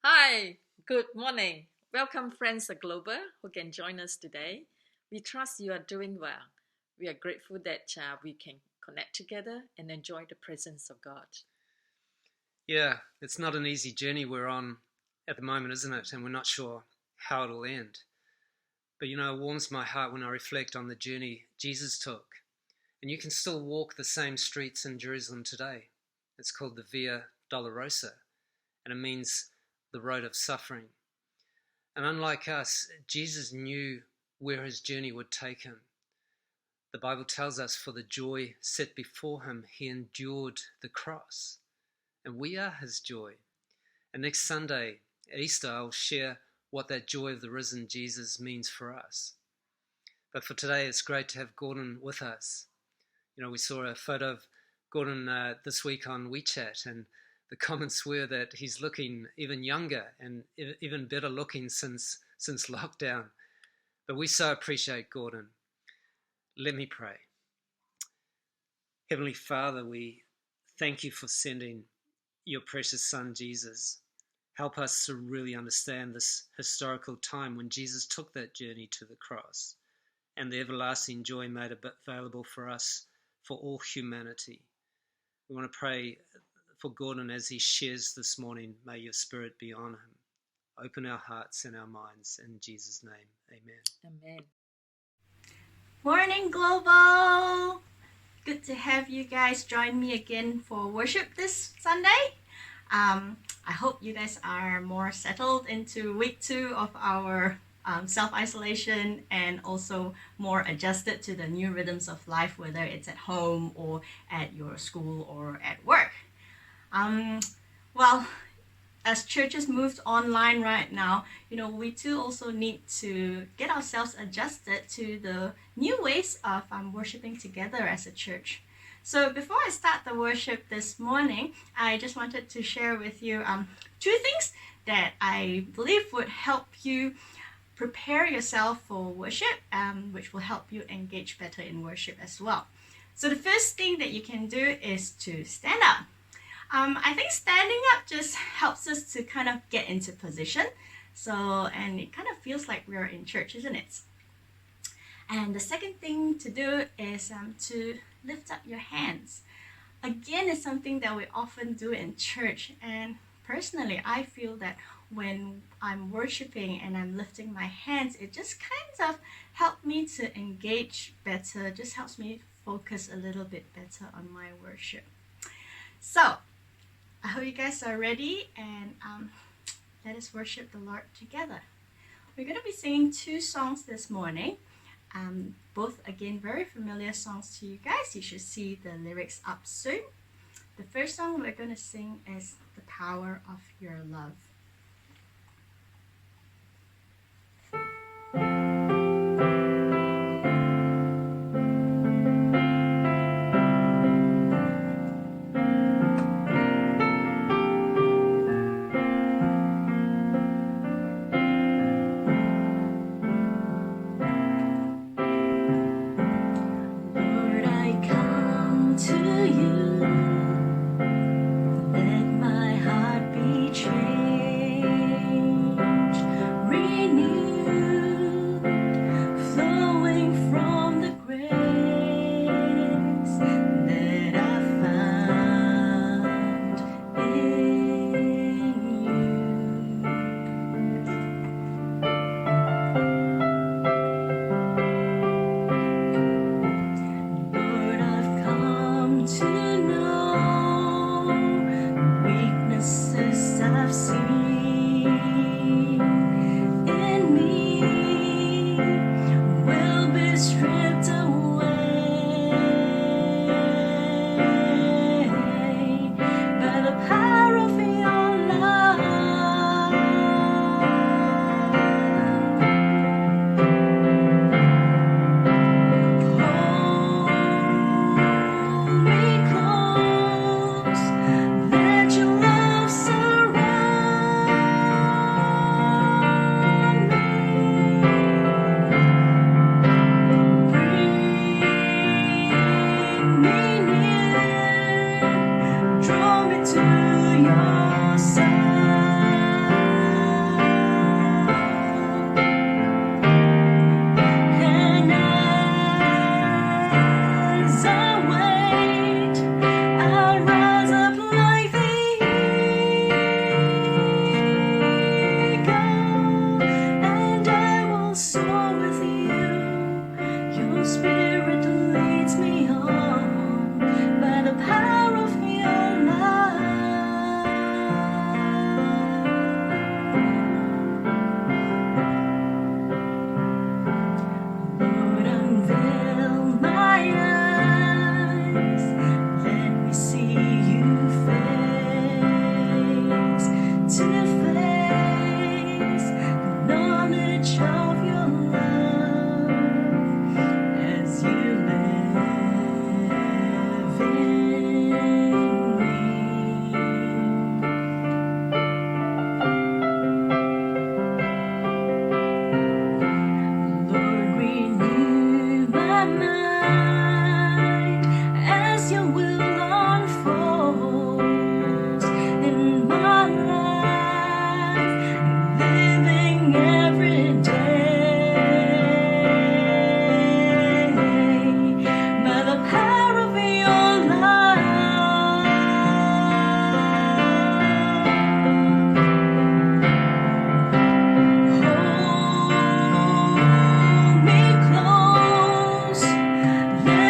Hi, good morning. Welcome, friends global who can join us today. We trust you are doing well. We are grateful that we can connect together and enjoy the presence of God. Yeah, it's not an easy journey we're on at the moment, isn't it? And we're not sure how it'll end. But it warms my heart when I reflect on the journey Jesus took. And you can still walk the same streets in Jerusalem today. It's called the Via Dolorosa, and it means the road of suffering. And unlike us, Jesus knew where his journey would take him. The Bible tells us, for the joy set before him, he endured the cross. And we are his joy. And next Sunday, at Easter, I'll share what that joy of the risen Jesus means for us. But for today, it's great to have Gordon with us. We saw a photo of Gordon this week on WeChat, and the comments were that he's looking even younger and even better looking since lockdown. But we so appreciate Gordon. Let me pray. Heavenly Father, we thank you for sending your precious Son, Jesus. Help us to really understand this historical time when Jesus took that journey to the cross and the everlasting joy made available for us, for all humanity. We want to pray for Gordon as he shares this morning. May your Spirit be on him. Open our hearts and our minds in Jesus' name. Amen. Amen. Morning, Global! Good to have you guys join me again for worship this Sunday. I hope you guys are more settled into week 2 of our self-isolation and also more adjusted to the new rhythms of life, whether it's at home or at your school or at work. Well, as churches moved online right now, we too also need to get ourselves adjusted to the new ways of worshiping together as a church. So before I start the worship this morning, I just wanted to share with you 2 things that I believe would help you prepare yourself for worship, which will help you engage better in worship as well. So the first thing that you can do is to stand up. I think standing up just helps us to kind of get into position. And it kind of feels like we're in church, isn't it? And the second thing to do is to lift up your hands. Again, it's something that we often do in church. And personally, I feel that when I'm worshiping and I'm lifting my hands, it just kind of helps me to engage better, just helps me focus a little bit better on my worship. So, I hope you guys are ready, and let us worship the Lord together. We're going to be singing 2 songs this morning. Both, again, very familiar songs to you guys. You should see the lyrics up soon. The first song we're going to sing is The Power of Your Love. Let my heart be trained. my mind as your will unfolds in my life, living every day by the power of your love. Hold me close. Let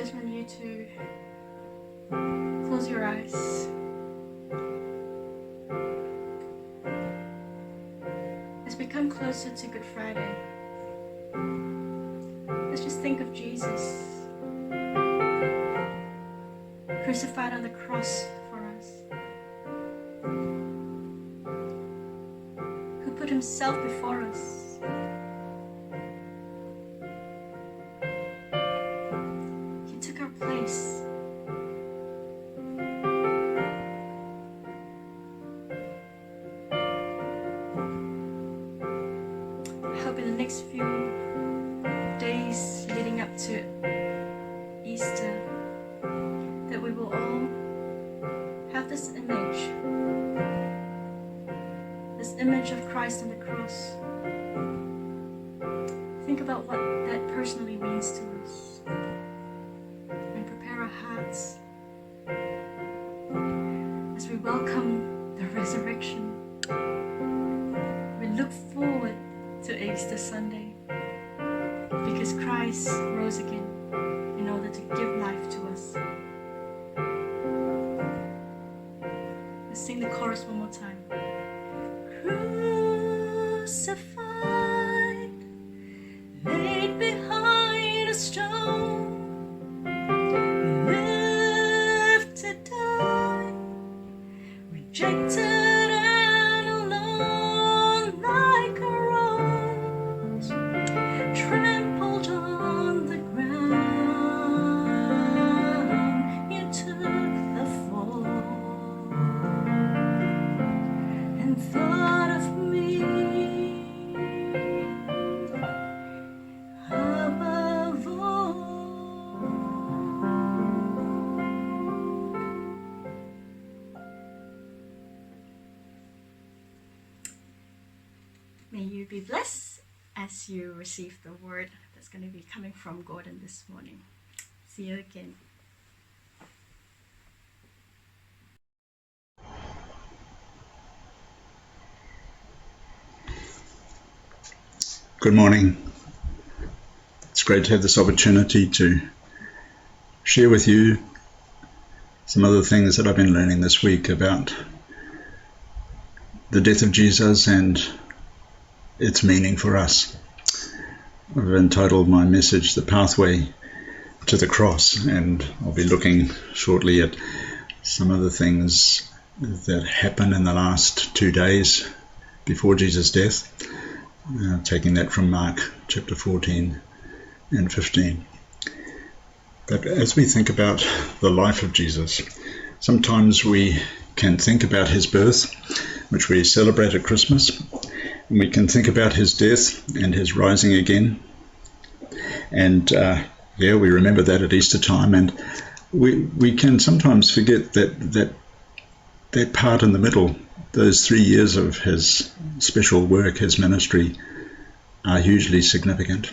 just want you to close your eyes. As we come closer to Good Friday, let's just think of Jesus, crucified on the cross for us, who put himself before us. He took our place. I hope in the next few days leading up to Easter that we will all have this image of Christ on the cross. Think about what that personally means to us and prepare our hearts as we welcome the resurrection. We look forward to Easter Sunday because Christ rose again in order to give life to us. Let's sing the chorus one more time. Crucified, laid behind a stone, lived to die, rejected and alone like a rose, trampled on the ground. You took the fall and thought of me above all. May you be blessed as you receive the word that's going to be coming from Gordon this morning. See you again. Good morning. It's great to have this opportunity to share with you some of the things that I've been learning this week about the death of Jesus and its meaning for us. I've entitled my message The Pathway to the Cross, and I'll be looking shortly at some of the things that happened in the last 2 days before Jesus' death. Taking that from Mark chapter 14 and 15. But as we think about the life of Jesus, sometimes we can think about his birth, which we celebrate at Christmas, and we can think about his death and his rising again. And we remember that at Easter time, and we can sometimes forget that part in the middle, those 3 years of his special work, his ministry, are hugely significant.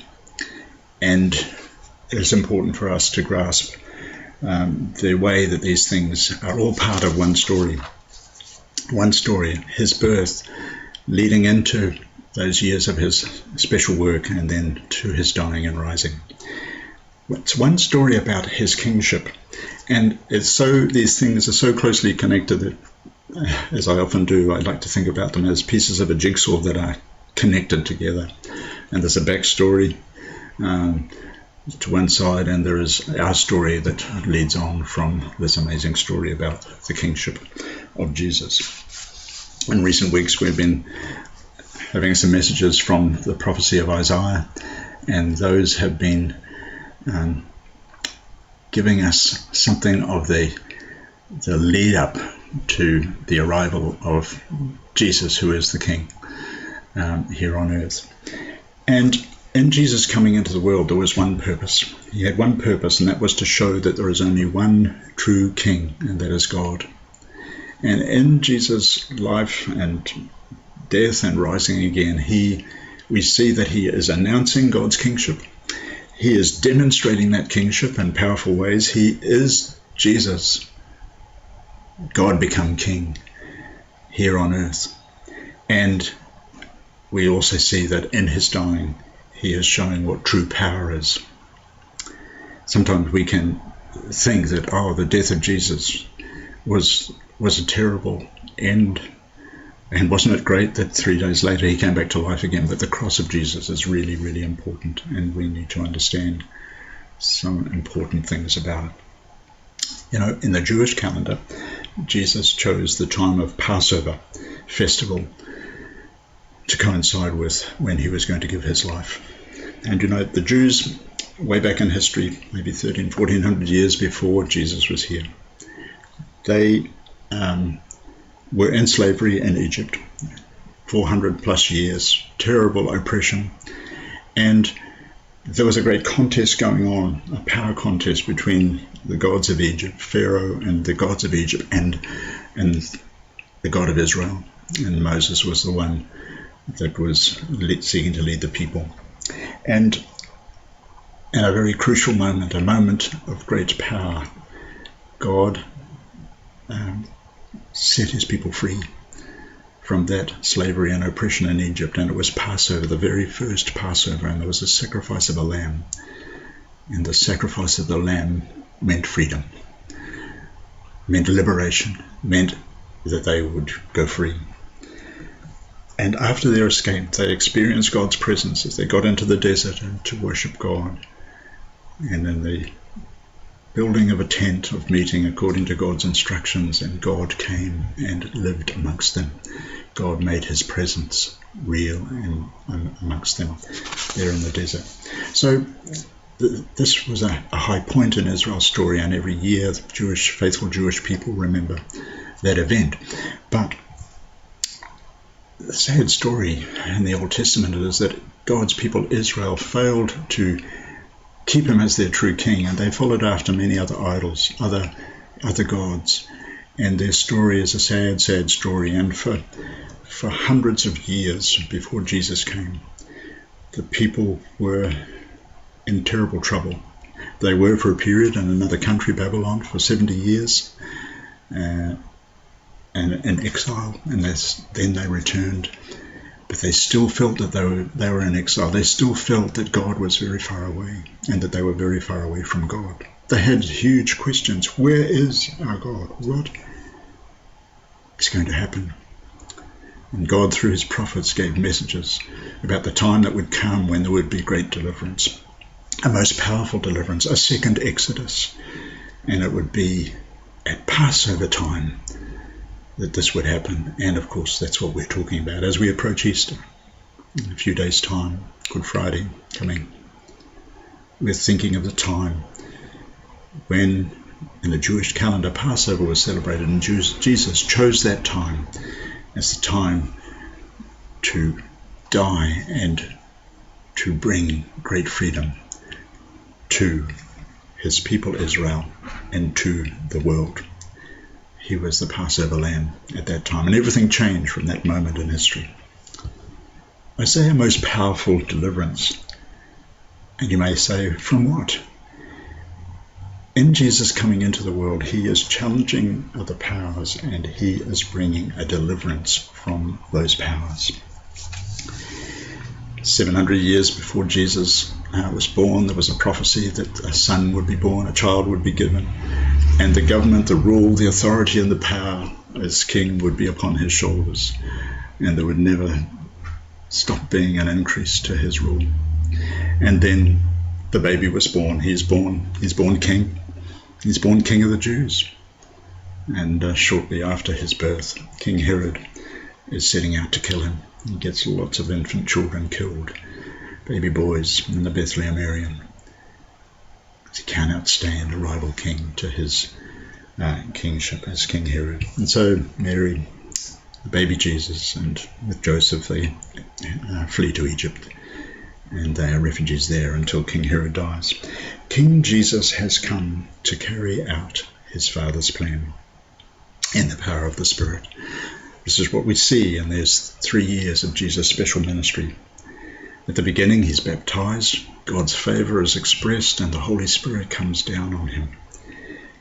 And it's important for us to grasp the way that these things are all part of one story. One story, his birth, leading into those years of his special work, and then to his dying and rising. It's one story about his kingship. And these things are so closely connected that, as I often do, I like to think about them as pieces of a jigsaw that are connected together. And there's a backstory to one side, and there is our story that leads on from this amazing story about the kingship of Jesus. In recent weeks, we've been having some messages from the prophecy of Isaiah, and those have been giving us something of the lead up to the arrival of Jesus, who is the King here on earth. And in Jesus coming into the world, there was one purpose. He had one purpose, and that was to show that there is only one true King, and that is God. And in Jesus' life and death and rising again, we see that he is announcing God's kingship. He is demonstrating that kingship in powerful ways. He is Jesus, God become King here on earth. And we also see that in his dying, he is showing what true power is. sometimes we can think that, the death of Jesus was a terrible end. And wasn't it great that 3 days later he came back to life again? But the cross of Jesus is really, really important, and we need to understand some important things about it. In the Jewish calendar, Jesus chose the time of Passover festival to coincide with when he was going to give his life. And the Jews, way back in history, maybe 1400 years before Jesus was here, they were in slavery in Egypt, 400 plus years, terrible oppression, and there was a great contest going on, a power contest between the gods of Egypt, Pharaoh and the gods of Egypt, and the God of Israel. And Moses was the one that was seeking to lead the people. And in a very crucial moment, a moment of great power, God set his people free from that slavery and oppression in Egypt. And it was Passover, the very first Passover, and there was a sacrifice of a lamb. And the sacrifice of the lamb meant freedom, meant liberation, meant that they would go free. And after their escape, they experienced God's presence as they got into the desert and to worship God. And in the building of a tent of meeting according to God's instructions, and God came and lived amongst them. God made his presence real amongst them there in the desert. So this was a high point in Israel's story, and every year the faithful Jewish people remember that event. But the sad story in the Old Testament is that God's people Israel failed to keep him as their true king, and they followed after many other idols, other gods, and their story is a sad, sad story. And for hundreds of years before Jesus came, the people were in terrible trouble. They were for a period in another country, Babylon, for 70 years, and in exile, and then they returned. But they still felt that they were in exile. They still felt that God was very far away, and that they were very far away from God. They had huge questions. Where is our God? What is going to happen? And God, through his prophets, gave messages about the time that would come when there would be great deliverance, a most powerful deliverance, a second Exodus. And it would be at Passover time that this would happen. And of course, that's what we're talking about as we approach Easter. In a few days' time, Good Friday coming, we're thinking of the time when in the Jewish calendar Passover was celebrated, and Jesus chose that time as the time to die and to bring great freedom to his people Israel and to the world. He was the Passover lamb at that time, and everything changed from that moment in history. Isaiah, most powerful deliverance. And you may say, from what? In Jesus coming into the world, he is challenging other powers, and he is bringing a deliverance from those powers. 700 years before Jesus was born, there was a prophecy that a son would be born, a child would be given, and the government, the rule, the authority and the power as king would be upon his shoulders, and there would never stop being an increase to his rule. And then the baby was born. He's born king. He's born king of the Jews. And shortly after his birth, King Herod is setting out to kill him. He gets lots of infant children killed, baby boys in the Bethlehem area. He cannot stand a rival king to his kingship as King Herod. And so Mary, the baby Jesus, and with Joseph, they flee to Egypt, and they are refugees there until King Herod dies. King Jesus has come to carry out his Father's plan in the power of the Spirit. This is what we see in these 3 years of Jesus' special ministry. At the beginning, he's baptized, God's favor is expressed, and the Holy Spirit comes down on him.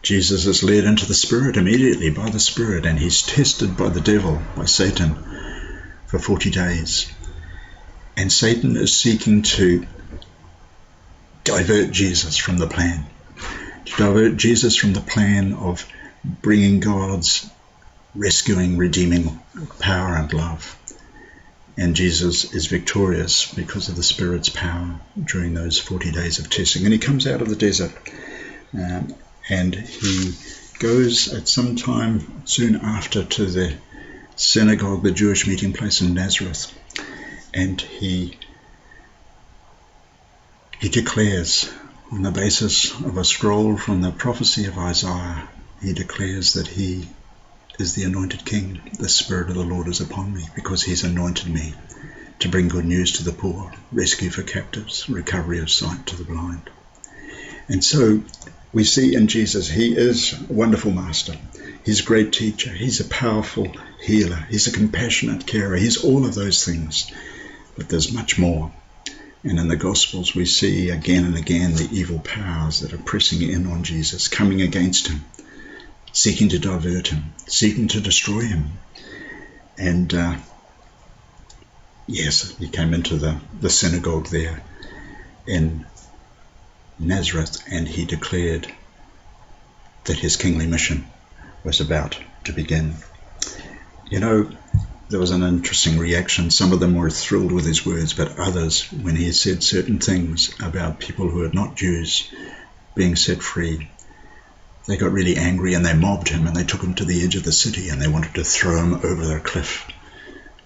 Jesus is led into the Spirit immediately by the Spirit, and he's tested by the devil, by Satan, for 40 days. And Satan is seeking to divert Jesus from the plan. to divert Jesus from the plan of bringing God's rescuing, redeeming power and love. And Jesus is victorious because of the Spirit's power during those 40 days of testing. And he comes out of the desert and he goes at some time soon after to the synagogue, the Jewish meeting place in Nazareth. And he declares, on the basis of a scroll from the prophecy of Isaiah, he declares that he is the anointed king. The Spirit of the Lord is upon me, because he's anointed me to bring good news to the poor, rescue for captives, recovery of sight to the blind. And so we see in Jesus, he is a wonderful master. He's a great teacher. He's a powerful healer. He's a compassionate carer. He's all of those things. But there's much more. And in the Gospels, we see again and again the evil powers that are pressing in on Jesus, coming against him, seeking to divert him, seeking to destroy him. And yes, he came into the synagogue there in Nazareth, and he declared that his kingly mission was about to begin. You know, there was an interesting reaction. Some of them were thrilled with his words, but others, when he said certain things about people who are not Jews being set free, they got really angry and they mobbed him and they took him to the edge of the city and they wanted to throw him over the cliff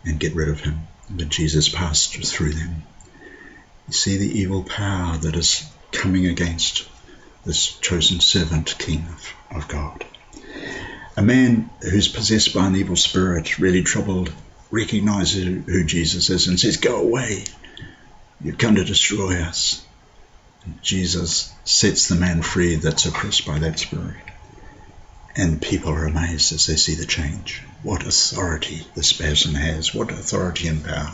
and get rid of him. But Jesus passed through them. You see the evil power that is coming against this chosen servant king of God. A man who's possessed by an evil spirit, really troubled, recognizes who Jesus is and says, "Go away, you've come to destroy us." And Jesus sets the man free that's oppressed by that spirit. And people are amazed as they see the change. What authority this person has, what authority and power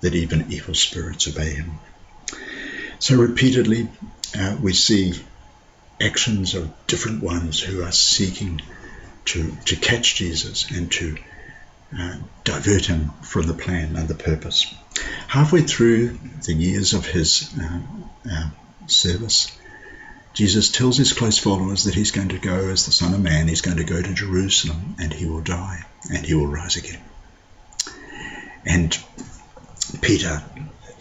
that even evil spirits obey him. So repeatedly we see actions of different ones who are seeking to catch Jesus and to divert him from the plan and the purpose. Halfway through the years of his service, Jesus tells his close followers that he's going to go as the Son of Man. He's going to go to Jerusalem and he will die and he will rise again. And Peter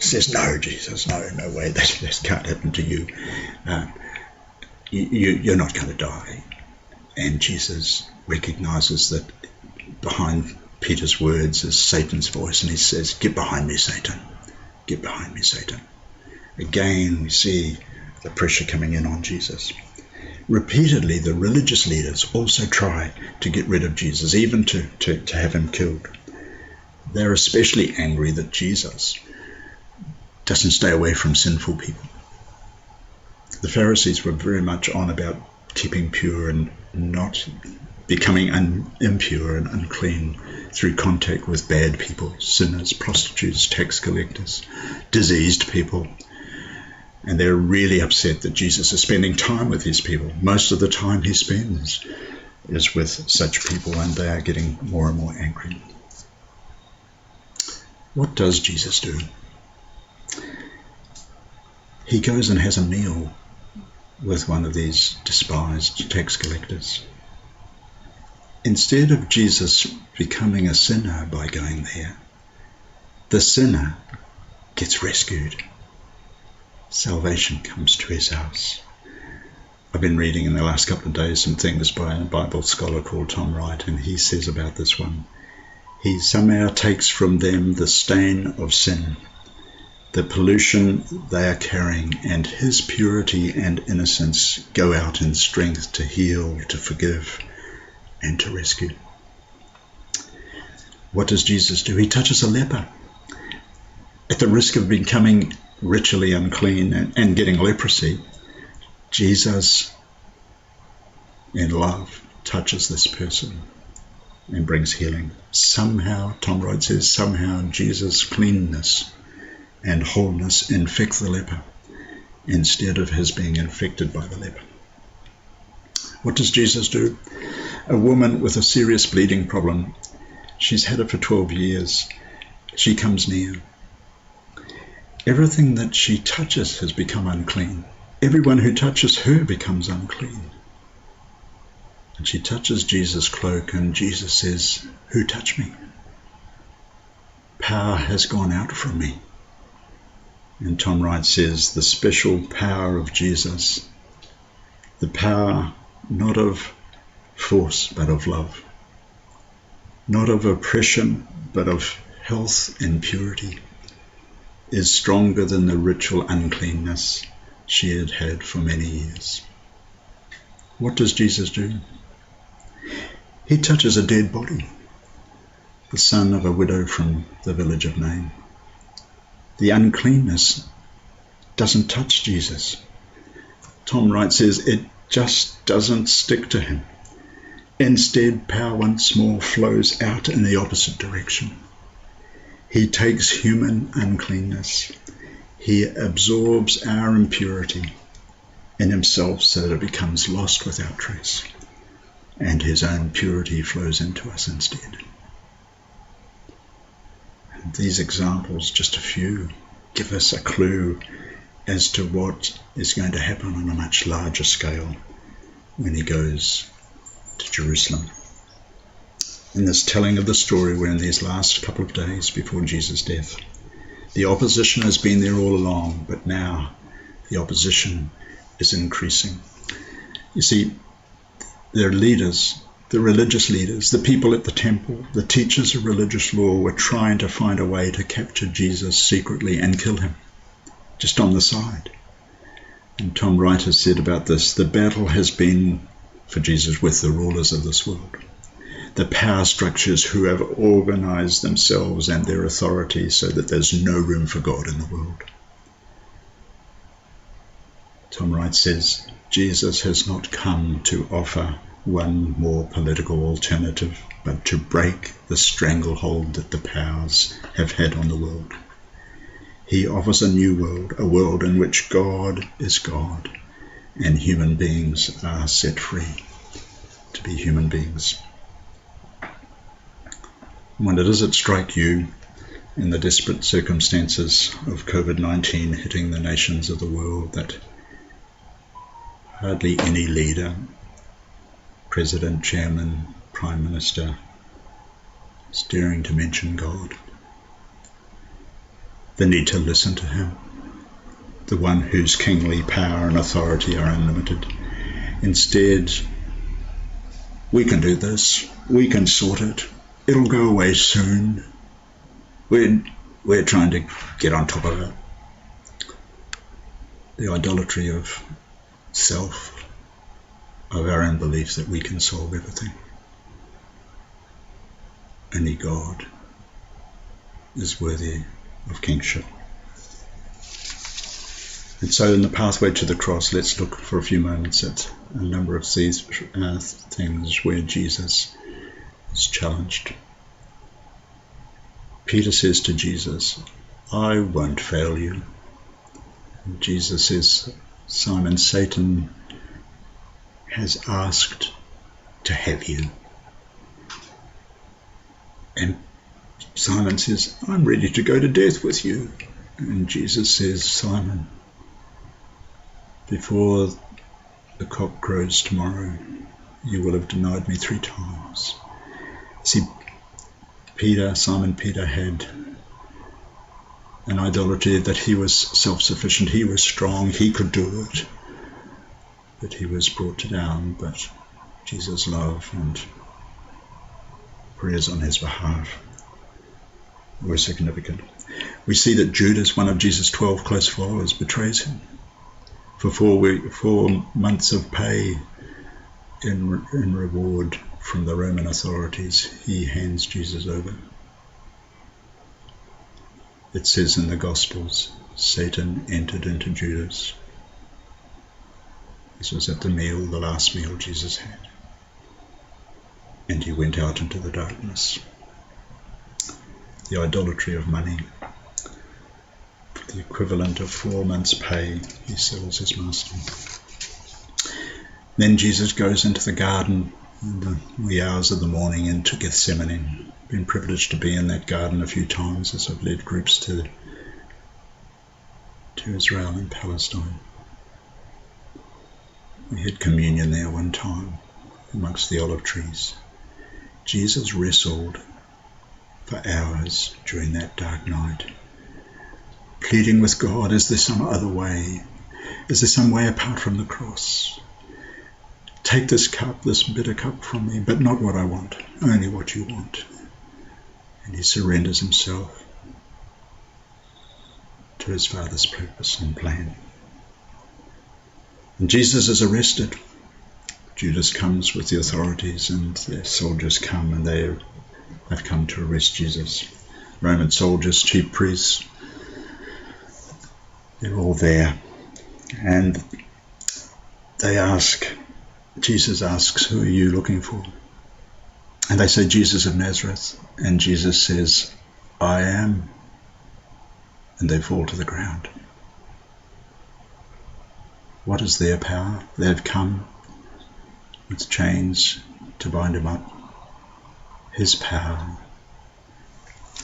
says, "No, Jesus, no way, that can't happen to you. You're not going to die." And Jesus recognizes that behind Peter's words is Satan's voice, and he says, "Get behind me, Satan. Get behind me, Satan." Again, we see the pressure coming in on Jesus. Repeatedly, the religious leaders also try to get rid of Jesus, even to have him killed. They're especially angry that Jesus doesn't stay away from sinful people. The Pharisees were very much on about keeping pure and not becoming impure and unclean through contact with bad people, sinners, prostitutes, tax collectors, diseased people. And they're really upset that Jesus is spending time with these people. Most of the time he spends is with such people, and they are getting more and more angry. What does Jesus do? He goes and has a meal with one of these despised tax collectors. Instead of Jesus becoming a sinner by going there, the sinner gets rescued. Salvation comes to his house. I've been reading in the last couple of days some things by a Bible scholar called Tom Wright, and he says about this one, he somehow takes from them the stain of sin, the pollution they are carrying, and his purity and innocence go out in strength to heal, to forgive, and to rescue. What does Jesus do? He touches a leper. At the risk of becoming ritually unclean and getting leprosy, Jesus, in love, touches this person and brings healing. Somehow, Tom Wright says, somehow Jesus' cleanness and wholeness infect the leper instead of his being infected by the leper. What does Jesus do? A woman with a serious bleeding problem, she's had it for 12 years. She comes near. Everything that she touches has become unclean. everyone who touches her becomes unclean. And she touches Jesus' cloak, and Jesus says, "Who touched me? Power has gone out from me." And Tom Wright says, the special power of Jesus, the power not of force but of love, not of oppression but of health and purity, is stronger than the ritual uncleanness she had had for many years. What does Jesus do? He touches a dead body, the son of a widow from the village of Nain. The uncleanness doesn't touch Jesus. Tom Wright says it just doesn't stick to him. Instead, power once more flows out in the opposite direction. He takes human uncleanness. He absorbs our impurity in himself so that it becomes lost without trace, and his own purity flows into us instead. And these examples, just a few, give us a clue as to what is going to happen on a much larger scale when he goes to Jerusalem. In this telling of the story, we're in these last couple of days before Jesus' death. The opposition has been there all along, but now the opposition is increasing. You see, their leaders, the religious leaders, the people at the temple, the teachers of religious law were trying to find a way to capture Jesus secretly and kill him, just on the side. And Tom Wright has said about this, the battle has been for Jesus with the rulers of this world, the power structures who have organized themselves and their authority so that there's no room for God in the world. Tom Wright says, Jesus has not come to offer one more political alternative, but to break the stranglehold that the powers have had on the world. He offers a new world, a world in which God is God and human beings are set free to be human beings. I wonder, does it strike you in the desperate circumstances of COVID-19 hitting the nations of the world that hardly any leader, president, chairman, prime minister, is daring to mention God? The need to listen to him, the one whose kingly power and authority are unlimited. Instead, we can do this, we can sort it, it'll go away soon. We're trying to get on top of it. The idolatry of self, of our own belief that we can solve everything. Only God is worthy of kingship. And so in the pathway to the cross, let's look for a few moments at a number of these things where Jesus is challenged. Peter says to Jesus, "I won't fail you." And Jesus says, "Simon, Satan has asked to have you." And Simon says, "I'm ready to go to death with you." And Jesus says, "Simon, before the cock crows tomorrow, you will have denied me 3 times. See, Simon Peter had an idolatry that he was self-sufficient, he was strong, he could do it. But he was brought down, but Jesus' love and prayers on his behalf were significant. We see that Judas, one of Jesus' 12 close followers, betrays him. For 4 months of pay in reward from the Roman authorities, he hands Jesus over. It says in the Gospels, Satan entered into Judas. This was at the meal, the last meal Jesus had. And he went out into the darkness. The idolatry of money, the equivalent of 4 months' pay, he sells his master. Then Jesus goes into the garden in the wee hours of the morning into Gethsemane. Been privileged to be in that garden a few times as I've led groups to Israel and Palestine. We had communion there one time amongst the olive trees. Jesus wrestled for hours during that dark night, pleading with God, is there some other way? Is there some way apart from the cross? Take this cup, this bitter cup from me, but not what I want, only what you want. And he surrenders himself to his Father's purpose and plan. And Jesus is arrested. Judas comes with the authorities, and the soldiers come, and they've come to arrest Jesus. Roman soldiers, chief priests, they're all there. And Jesus asks, who are you looking for? And they say, Jesus of Nazareth. And Jesus says, I am. And they fall to the ground. What is their power? They've come with chains to bind him up. His power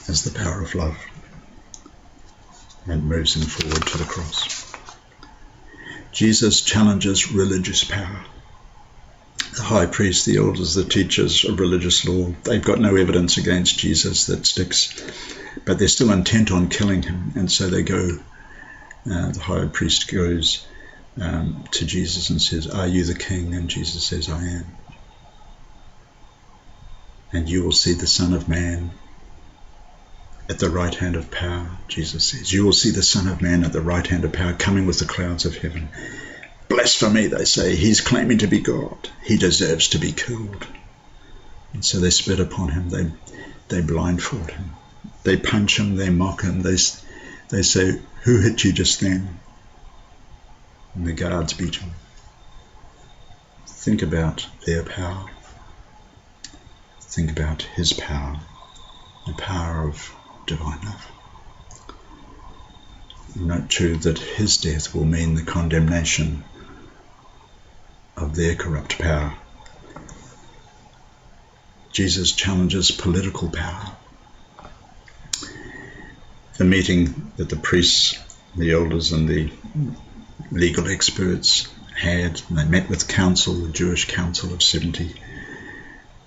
is the power of love, and moves him forward to the cross. Jesus challenges religious power. The high priest, the elders, the teachers of religious law, they've got no evidence against Jesus that sticks, but they're still intent on killing him, and so they go, the high priest goes to Jesus and says, are you the king? And Jesus says, I am. And you will see the Son of Man at the right hand of power, Jesus says. You will see the Son of Man at the right hand of power, coming with the clouds of heaven. Blasphemy, they say. He's claiming to be God. He deserves to be killed. And so they spit upon him. They blindfold him. They punch him. They mock him. They say, who hit you just then? And the guards beat him. Think about their power. Think about his power, the power of divine love. Note too that his death will mean the condemnation of their corrupt power. Jesus challenges political power. The meeting that the priests, the elders and the legal experts had, and they met with council, the Jewish council of 70,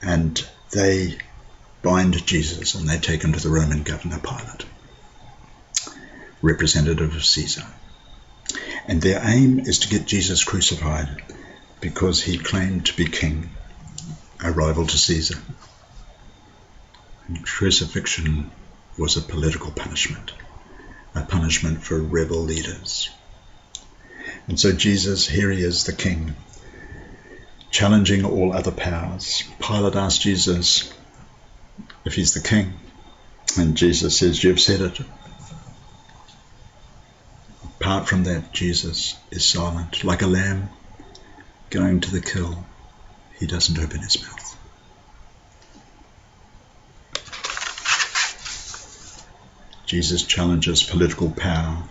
and they bind Jesus and they take him to the Roman governor Pilate, representative of Caesar. And their aim is to get Jesus crucified because he claimed to be king, a rival to Caesar. And crucifixion was a political punishment, a punishment for rebel leaders. And so Jesus, here he is, the king, challenging all other powers. Pilate asked Jesus if he's the king, and Jesus says, you've said it. Apart from that, Jesus is silent. Like a lamb going to the kill, he doesn't open his mouth. Jesus challenges political power.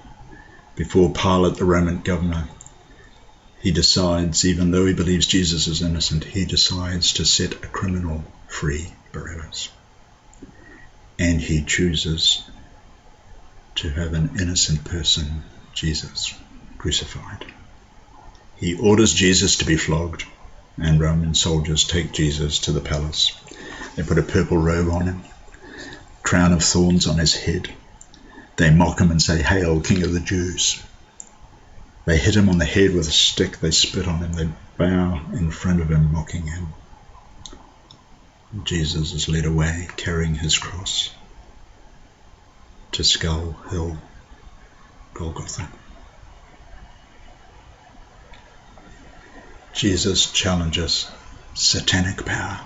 Before Pilate, the Roman governor, he decides, even though he believes Jesus is innocent, he decides to set a criminal free, Barabbas. And he chooses to have an innocent person, Jesus, crucified. He orders Jesus to be flogged, and Roman soldiers take Jesus to the palace. They put a purple robe on him, crown of thorns on his head. They mock him and say, "Hail, King of the Jews." They hit him on the head with a stick. They spit on him. They bow in front of him, mocking him. Jesus is led away, carrying his cross, to Skull Hill, Golgotha. Jesus challenges satanic power.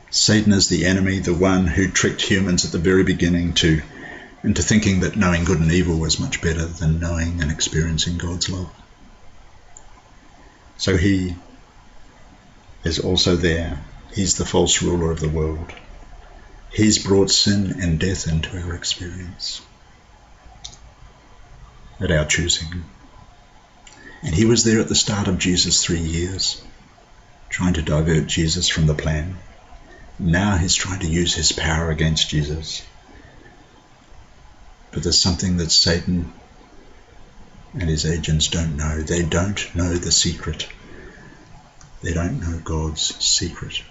Satan is the enemy, the one who tricked humans at the very beginning into thinking that knowing good and evil was much better than knowing and experiencing God's love. So he is also there. He's the false ruler of the world. He's brought sin and death into our experience at our choosing. And he was there at the start of Jesus' 3 years, trying to divert Jesus from the plan. Now he's trying to use his power against Jesus. But there's something that Satan and his agents don't know. They don't know the secret. They don't know God's secret.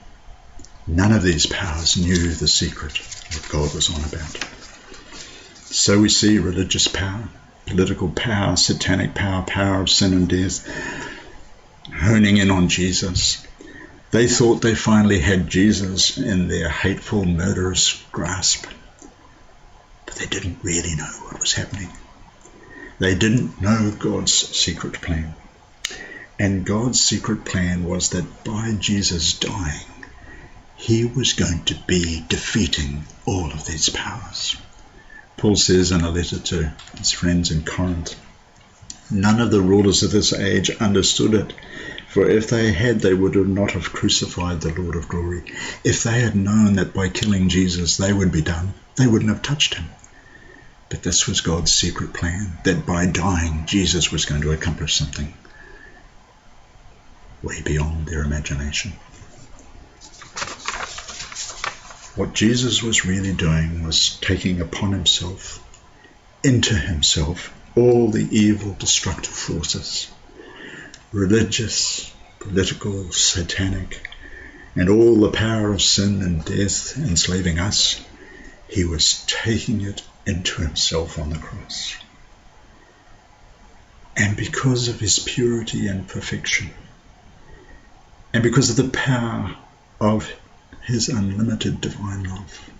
None of these powers knew the secret that God was on about. So we see religious power, political power, satanic power, power of sin and death, honing in on Jesus. They thought they finally had Jesus in their hateful, murderous grasp, but they didn't really know what was happening. They didn't know God's secret plan. And God's secret plan was that by Jesus dying, he was going to be defeating all of these powers. Paul says in a letter to his friends in Corinth, none of the rulers of this age understood it, for if they had, they would not have crucified the Lord of glory. If they had known that by killing Jesus they would be done, they wouldn't have touched him. But this was God's secret plan, that by dying Jesus was going to accomplish something way beyond their imagination. What Jesus was really doing was taking upon himself, into himself, all the evil, destructive forces, religious, political, satanic, and all the power of sin and death enslaving us. He was taking it into himself on the cross. And because of his purity and perfection, and because of the power of his unlimited divine love,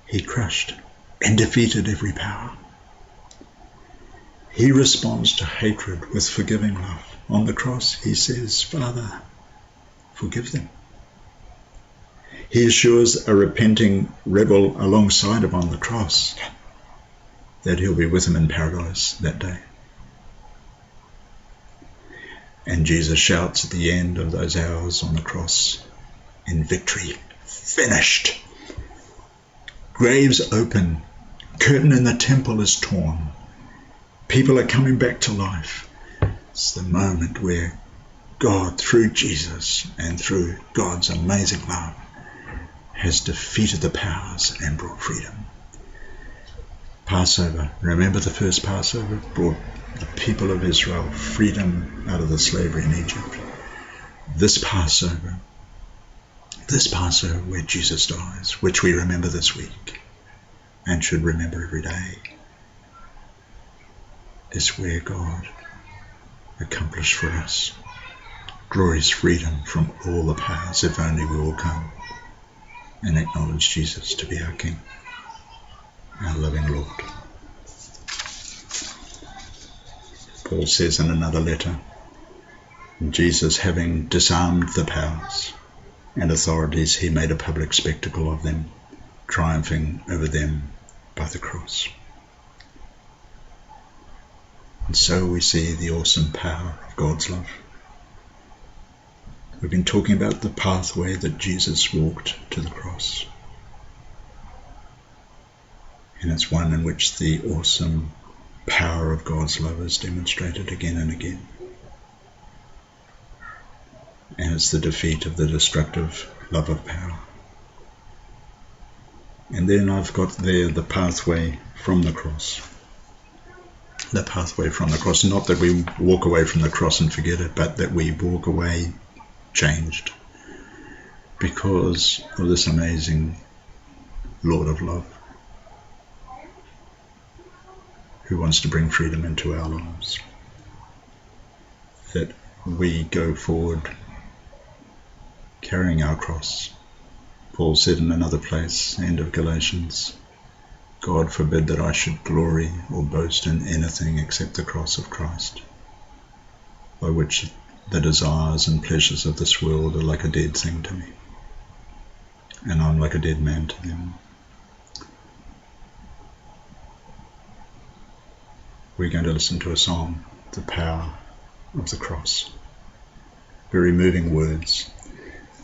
he crushed and defeated every power. He responds to hatred with forgiving love. On the cross, he says, Father, forgive them. He assures a repenting rebel alongside him on the cross that he'll be with him in paradise that day. And Jesus shouts at the end of those hours on the cross, in victory, finished. Graves open, curtain in the temple is torn. People are coming back to life. It's the moment where God, through Jesus and through God's amazing love, has defeated the powers and brought freedom. Passover, remember the first Passover? Brought the people of Israel freedom out of the slavery in Egypt. This Passover where Jesus dies, which we remember this week and should remember every day, is where God accomplished for us glorious freedom from all the powers, if only we will come and acknowledge Jesus to be our King, our loving Lord. Paul says in another letter, Jesus, having disarmed the powers and authorities, he made a public spectacle of them, triumphing over them by the cross. And so we see the awesome power of God's love. We've been talking about the pathway that Jesus walked to the cross. And it's one in which the awesome power of God's love is demonstrated again and again. And it's the defeat of the destructive love of power. And then I've got there the pathway from the cross. The pathway from the cross. Not that we walk away from the cross and forget it, but that we walk away changed because of this amazing Lord of love who wants to bring freedom into our lives. That we go forward carrying our cross. Paul said in another place, end of Galatians, God forbid that I should glory or boast in anything except the cross of Christ, by which the desires and pleasures of this world are like a dead thing to me, and I'm like a dead man to them. We're going to listen to a song, The Power of the Cross. Very moving words.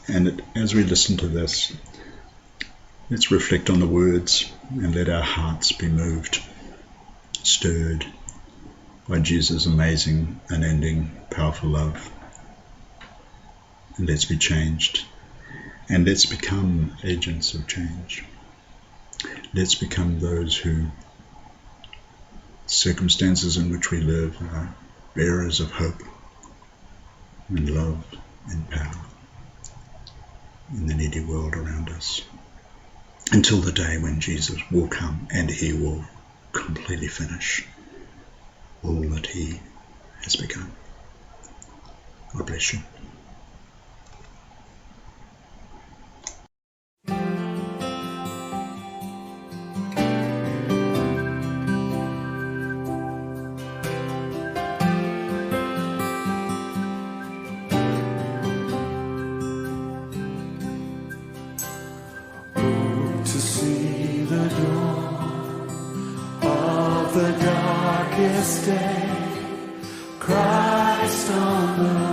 And as we listen to this, let's reflect on the words and let our hearts be moved, stirred by Jesus' amazing, unending, powerful love. And let's be changed. And let's become agents of change. Let's become those who circumstances in which we live are bearers of hope and love and power in the needy world around us, until the day when Jesus will come and he will completely finish all that he has begun. God bless you. To see the dawn of the darkest day, Christ on the